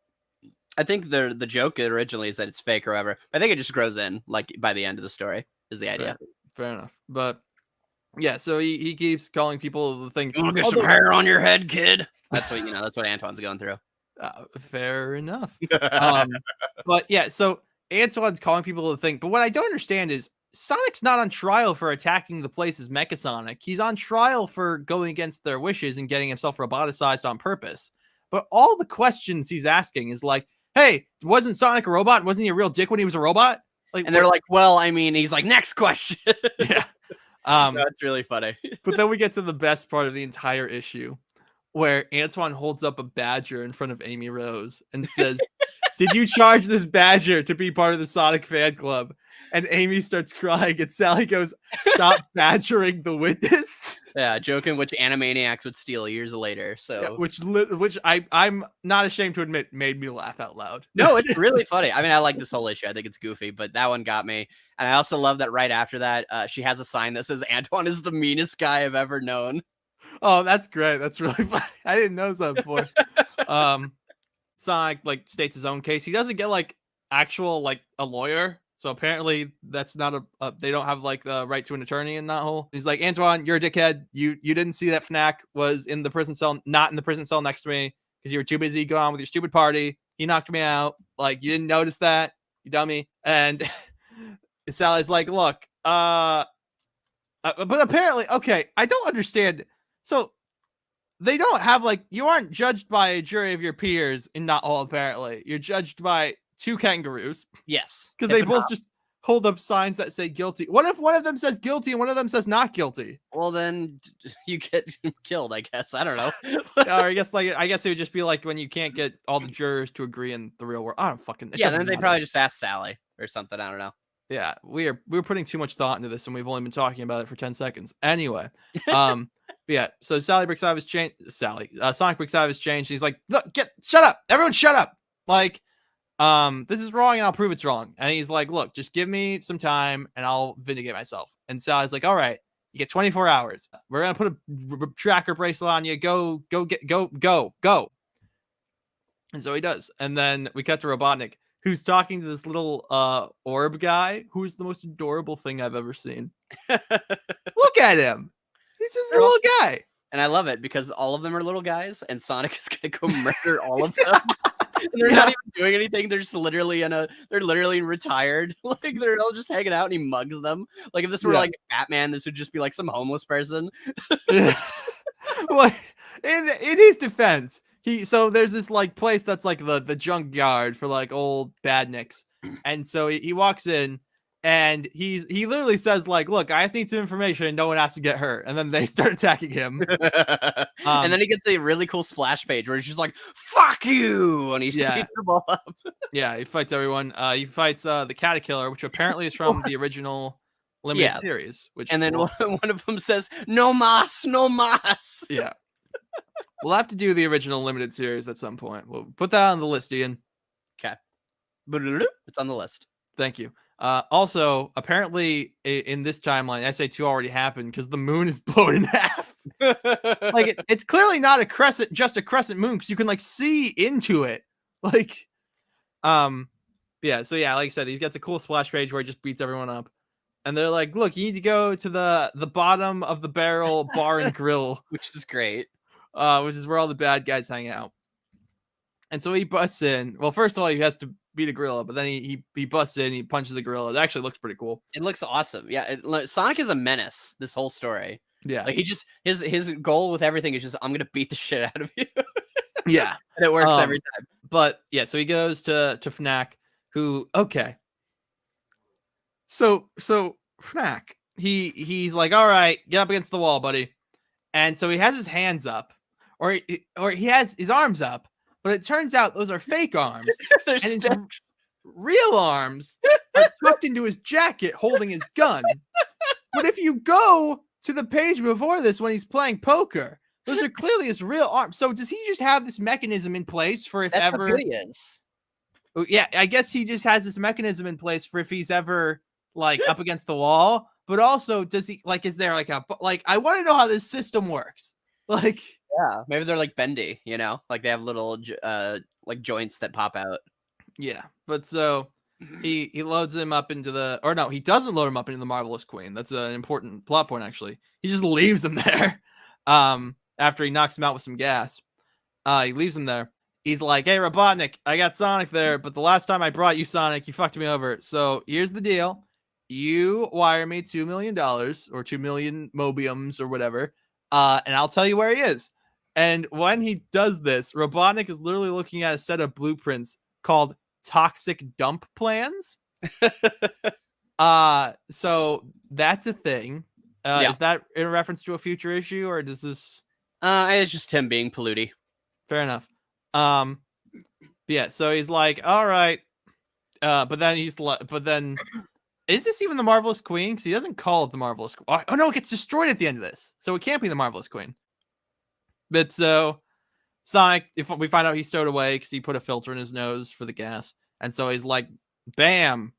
I think the joke originally is that it's fake or whatever. I think it just grows in, like, by the end of the story, is the idea. Fair enough. But, yeah, so he keeps calling people the thing... You want to get some hair on your head, kid? That's what, that's what Antoine's going through. Fair enough. But, yeah, so Antoine's calling people the thing. But what I don't understand is, Sonic's not on trial for attacking the place as Mecha Sonic. He's on trial for going against their wishes and getting himself roboticized on purpose. But all the questions he's asking is like, hey, wasn't Sonic a robot? Wasn't he a real dick when he was a robot? Like, and they're like, well, he's like, next question. Yeah. That's really funny. But then we get to the best part of the entire issue, where Antoine holds up a badger in front of Amy Rose and says, did you charge this badger to be part of the Sonic fan club? And Amy starts crying, and Sally goes, stop badgering the witness. Yeah, joking which Animaniacs would steal years later. So yeah, which I'm not ashamed to admit made me laugh out loud. No, it's really funny. I like this whole issue. I think it's goofy, but that one got me. And I also love that right after that, she has a sign that says, Antoine is the meanest guy I've ever known. Oh, that's great. That's really funny. I didn't know that before. Sonic states his own case. He doesn't get actual a lawyer. So apparently that's not they don't have the right to an attorney in that whole. He's like, Antoine, you're a dickhead. You didn't see that Fnoc was in the prison cell, not in the prison cell next to me because you were too busy going on with your stupid party. He knocked me out. You didn't notice that, you dummy. And Sally's like, look, but apparently, okay, I don't understand. So they don't have you aren't judged by a jury of your peers in not all, apparently. You're judged by 2 kangaroos. Yes. Because they both just hold up signs that say guilty. What if one of them says guilty and one of them says not guilty? Well, then you get killed, I guess. I don't know. Or I guess it would just be when you can't get all the jurors to agree in the real world. I don't fucking. Yeah, then they probably just ask Sally or something. I don't know. Yeah, we're putting too much thought into this, and we've only been talking about it for 10 seconds. Anyway, yeah. So Sally breaks out of his chain. Sonic breaks out of his chain. She's like, look, shut up, everyone, shut up. This is wrong and I'll prove it's wrong. And he's like, look, just give me some time and I'll vindicate myself. And Sally's like, all right, you get 24 hours. We're going to put a tracker bracelet on you. Go. And so he does. And then we cut to Robotnik, who's talking to this little orb guy, who is the most adorable thing I've ever seen. Look at him. He's just a little guy. And I love it because all of them are little guys and Sonic is going to go murder all of them. They're not even doing anything. They're just literally they're literally retired. They're all just hanging out and he mugs them. If this were Batman, this would just be some homeless person. Well, in his defense, there's this place that's the junkyard for old badniks. And so he walks in and he literally says look, I just need some information and no one has to get hurt. And then they start attacking him. And then he gets a really cool splash page where he's just like, fuck you. And he beats them all up. Yeah, he fights everyone. He fights the Caterpillar, which apparently is from the original limited series. And then one of them says, no mas, no mas. Yeah. We'll have to do the original limited series at some point. We'll put that on the list, Ian. Okay. It's on the list. Thank you. Also, apparently in this timeline, SA2 already happened because the moon is blown in half. Like it's clearly not a crescent, just a crescent moon, because you can like see into it. Like, yeah. So yeah, like I said, he gets a cool splash page where he just beats everyone up, and they're like, "Look, you need to go to the bottom of the barrel bar and grill," which is great. Which is where all the bad guys hang out. And so he busts in. Well, first of all, he has to beat a gorilla, but then he busts in, he punches the gorilla. It actually looks pretty cool. It looks awesome. Yeah, Sonic is a menace this whole story. Yeah. Like he just his goal with everything is just I'm gonna beat the shit out of you. Yeah. And it works every time. But yeah, so he goes to Fnoc, who So Fnoc, he's like, all right, get up against the wall, buddy. And so he has his hands up, or he has his arms up, but it turns out those are fake arms. They're and his sticks. real arms are tucked into his jacket holding his gun. But if you go to the page before this when he's playing poker, those are clearly his real arms. So does he just have this mechanism in place for if That's ever? What it is. Yeah, I guess he just has this mechanism in place for if he's ever like up against the wall. But also, does he like? Is there like a like? I want to know how this system works. Like, yeah, maybe they're like bendy, you know, like they have little like joints that pop out. Yeah, but so he loads him up into the, or no, he doesn't load him up into the Marvelous Queen. That's an important plot point, actually. He just leaves him there. After he knocks him out with some gas, he leaves him there. He's like, "Hey, Robotnik, I got Sonic there, but the last time I brought you Sonic, you fucked me over. So here's the deal: you wire me $2 million or 2 million Mobiums or whatever, and I'll tell you where he is." And when he does this, Robotnik is literally looking at a set of blueprints called toxic dump plans. So that's a thing. Yeah. Is that in reference to a future issue, or does this? It's just him being polluty. Fair enough. Yeah. So he's like, all right. But then is this even the Marvelous Queen? Because he doesn't call it the Marvelous Queen. Oh no, it gets destroyed at the end of this, so it can't be the Marvelous Queen. But so Sonic, if we find out he's stowed away because he put a filter in his nose for the gas, and so he's like, "Bam,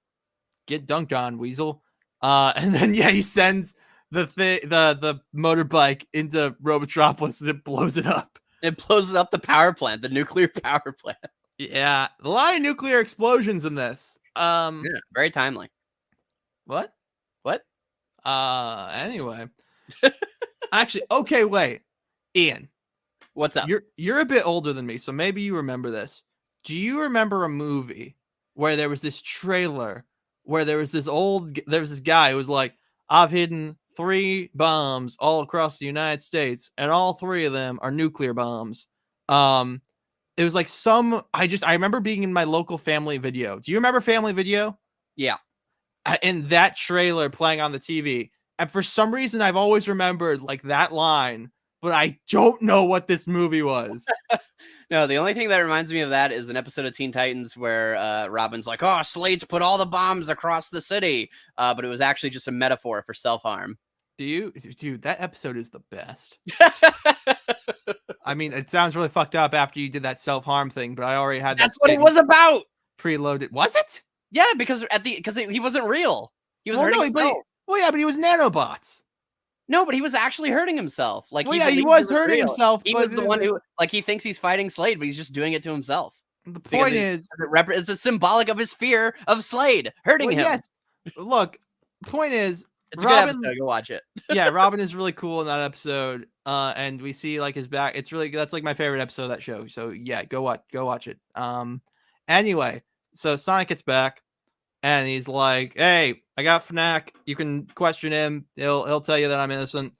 get dunked on, Weasel." And then yeah, he sends the motorbike into Robotropolis and it blows it up. It blows up the power plant, the nuclear power plant. Yeah, a lot of nuclear explosions in this. Yeah, very timely. What? Anyway. Actually, okay, wait. Ian. What's up? You're a bit older than me, so maybe you remember this. Do you remember a movie where there was this trailer where there was this guy who was like, "I've hidden 3 bombs all across the United States, and all 3 of them are nuclear bombs." It was like I remember being in my local Family Video. Do you remember Family Video? Yeah. And that trailer playing on the TV. And for some reason, I've always remembered like that line, but I don't know what this movie was. No, the only thing that reminds me of that is an episode of Teen Titans where Robin's like, "Oh, Slade's put all the bombs across the city," but it was actually just a metaphor for self-harm. Dude, that episode is the best. I mean, it sounds really fucked up after you did that self-harm thing, but I already had that. That's what it was about. Preloaded. Was it? Yeah, because he wasn't real. He was hurting himself. But he was nanobots. No, but he was actually hurting himself. Like, he was hurting himself. He was the one who, like, he thinks he's fighting Slade, but he's just doing it to himself. The point is, it's a symbolic of his fear of Slade hurting him. Yes. Look, point is, it's Robin, a good episode. Go watch it. Yeah, Robin is really cool in that episode. And we see like his back. That's like my favorite episode of that show. So yeah, go watch it. Anyway, so Sonic gets back. And he's like, "Hey, I got Fnoc. You can question him. He'll tell you that I'm innocent."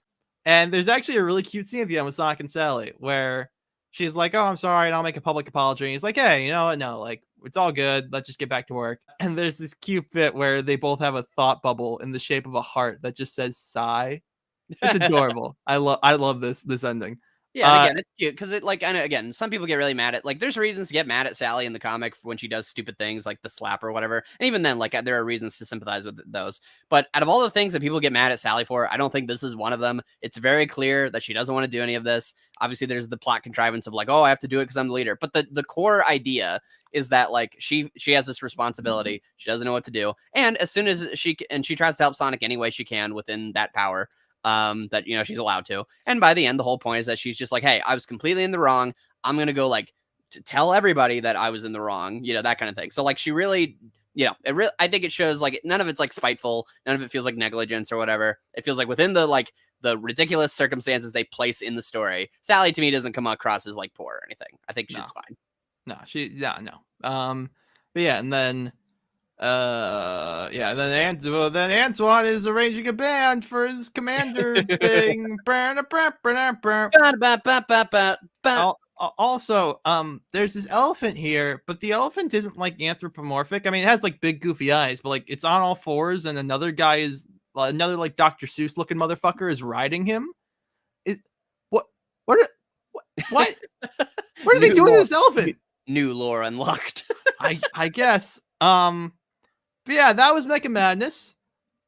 And there's actually a really cute scene at the end with Sonic and Sally where she's like, "Oh, I'm sorry, and I'll make a public apology." And he's like, "Hey, you know what? No, like, it's all good. Let's just get back to work." And there's this cute bit where they both have a thought bubble in the shape of a heart that just says "sigh." It's adorable. I love this ending. Yeah, and again, it's cute because it, like, and again, some people get really mad at, like, there's reasons to get mad at Sally in the comic when she does stupid things like the slap or whatever. And even then, like, there are reasons to sympathize with those. But out of all the things that people get mad at Sally for, I don't think this is one of them. It's very clear that she doesn't want to do any of this. Obviously, there's the plot contrivance of like, "Oh, I have to do it because I'm the leader." But the core idea is that, like, she has this responsibility. She doesn't know what to do. And as soon as she tries to help Sonic any way she can within that power, that she's allowed to. And by the end, the whole point is that she's just like, hey, I was completely in the wrong. I'm gonna go like to tell everybody that I was in the wrong, that kind of thing. So like she really, I think it shows like none of it's like spiteful, none of it feels like negligence or whatever. It feels like within the ridiculous circumstances they place in the story. Sally to me doesn't come across as like poor or anything. I think she's fine. No, but yeah, and then then Antoine is arranging a band for his commander thing. Also, there's this elephant here, but the elephant isn't like anthropomorphic. I mean, it has like big goofy eyes, but like it's on all fours, and another guy is another like Dr. Seuss looking motherfucker is riding him. What what are they doing to this elephant? New lore unlocked. I guess. But yeah, that was Mecha Madness.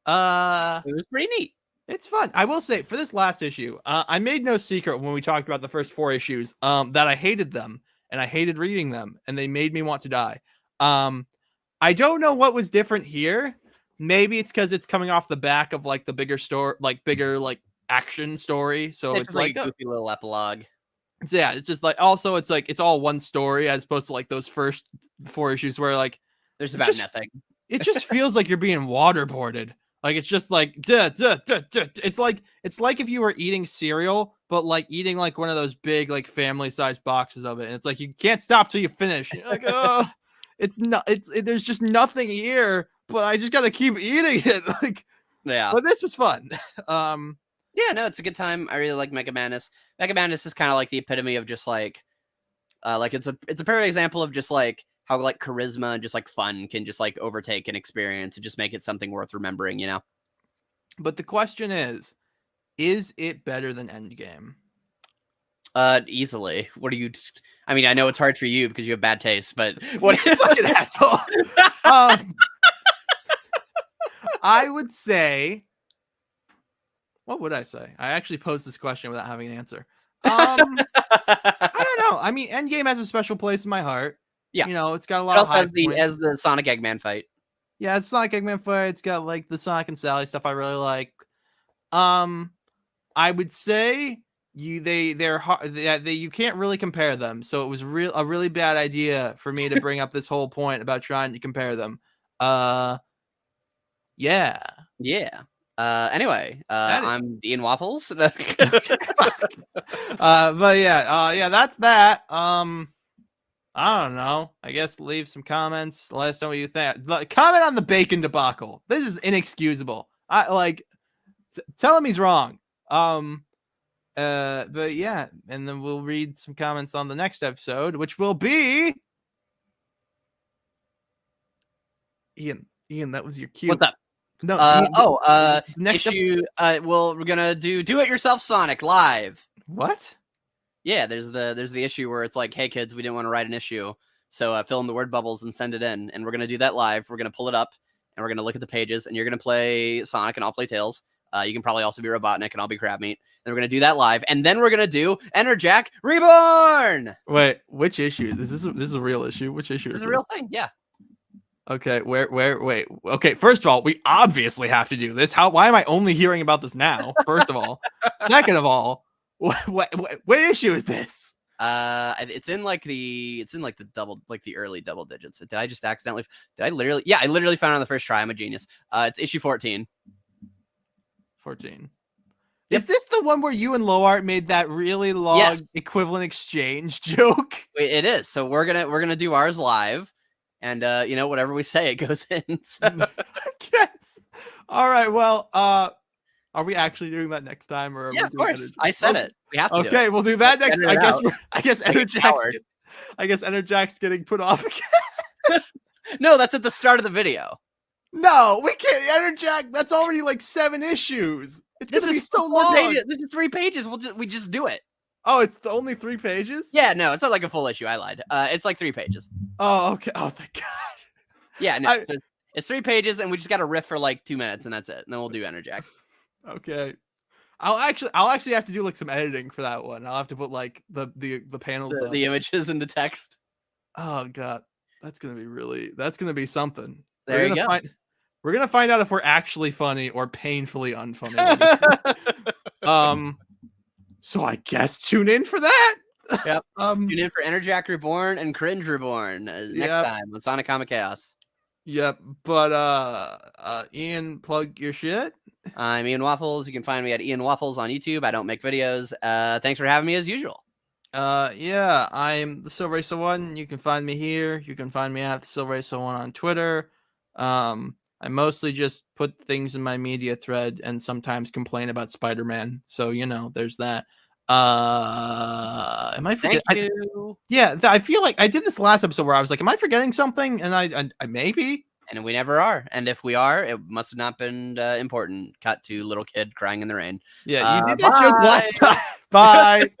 It was pretty neat. It's fun. I will say for this last issue, I made no secret when we talked about the first 4 issues, that I hated them and I hated reading them and they made me want to die. I don't know what was different here. Maybe it's because it's coming off the back of like the bigger action story. So it's like a goofy little epilogue. Yeah, it's just like also it's like it's all one story as opposed to like those first 4 issues where like there's about nothing. It just feels like you're being waterboarded. Like it's just like It's like if you were eating cereal, but like eating like one of those big like family sized boxes of it, and it's like you can't stop till you finish. You're like, oh, there's just nothing here, but I just gotta keep eating it. Like, yeah. But this was fun. Yeah, no, it's a good time. I really like Mecha Madness. Mecha Madness is kind of like the epitome of just like it's a perfect example of just like how like charisma and just like fun can just like overtake an experience and just make it something worth remembering, But the question is it better than Endgame? Easily. What do you? I mean, I know it's hard for you because you have bad taste, but what you fucking asshole? I would say. What would I say? I actually posed this question without having an answer. I don't know. I mean, Endgame has a special place in my heart. Yeah, it's got a lot of high points. As the Sonic Eggman fight. Yeah, it's Sonic Eggman fight. It's got like the Sonic and Sally stuff I really like. I would say they're hard. You can't really compare them. So it was a really bad idea for me to bring up this whole point about trying to compare them. Yeah. Anyway, I'm Ian Waffles. But yeah, that's that. I don't know. I guess leave some comments. Let us know what you think. Comment on the bacon debacle. This is inexcusable. Tell him he's wrong. But yeah, and then we'll read some comments on the next episode, which will be Ian, that was your cue. What's up? No. Next issue. We're gonna do it yourself Sonic live. What? Yeah, there's the issue where it's like, hey kids, we didn't want to write an issue, so fill in the word bubbles and send it in, and we're gonna do that live. We're gonna pull it up and we're gonna look at the pages, and you're gonna play Sonic and I'll play Tails. You can probably also be Robotnik and I'll be Crabmeat. Then we're gonna do that live, and then we're gonna do Enter Jack Reborn. Wait, which issue? This is a real issue. Which issue? This is a real thing. Yeah. Okay, wait. Okay, first of all, we obviously have to do this. Why am I only hearing about this now? First of all. Second of all, what issue is this? It's in the double, like the early double digits. Did I just accidentally? I literally found it on the first try. I'm a genius. It's issue 14. 14. Yep. Is this the one where you and Lowart made that really long equivalent exchange joke? It is. So we're gonna do ours live, and whatever we say, it goes in. So. I guess. All right. Well, are we actually doing that next time? Or of course. I said it. We have to. Okay, do it. We'll do that next. I guess Enter Jack's getting put off again. No, that's at the start of the video. No, we can't. Enter Jack. That's already like 7 issues. It's gonna be so long. This is 3 pages. We just do it. Oh, it's only 3 pages? Yeah, no, it's not like a full issue. I lied. It's like 3 pages. Oh, okay. Oh, thank God. Yeah, no, it's 3 pages, and we just got to riff for like 2 minutes, and that's it. And then we'll do Enter Jack. Okay. I'll actually have to do like some editing for that one. I'll have to put like the panels, the images and the text. Oh God, that's gonna be something. There you go. We're gonna find out if we're actually funny or painfully unfunny. So I guess tune in for that. Yep. Tune in for Enerjack Reborn and Cringe Reborn next time on Sonic Comic Chaos. Yep. But Ian, plug your shit. I'm Ian Waffles. You can find me at Ian Waffles on YouTube. I don't make videos. Thanks for having me as usual. Yeah, I'm the Silver Racer 1. You can find me here. You can find me at the Silver Racer 1 on Twitter. I mostly just put things in my media thread and sometimes complain about Spider-Man. So, there's that. Am I forgetting? Thank you. I feel like I did this last episode where I was like, am I forgetting something? And I maybe. And we never are. And if we are, it must have not been important. Cut to little kid crying in the rain. Yeah, you did that joke last time. Bye.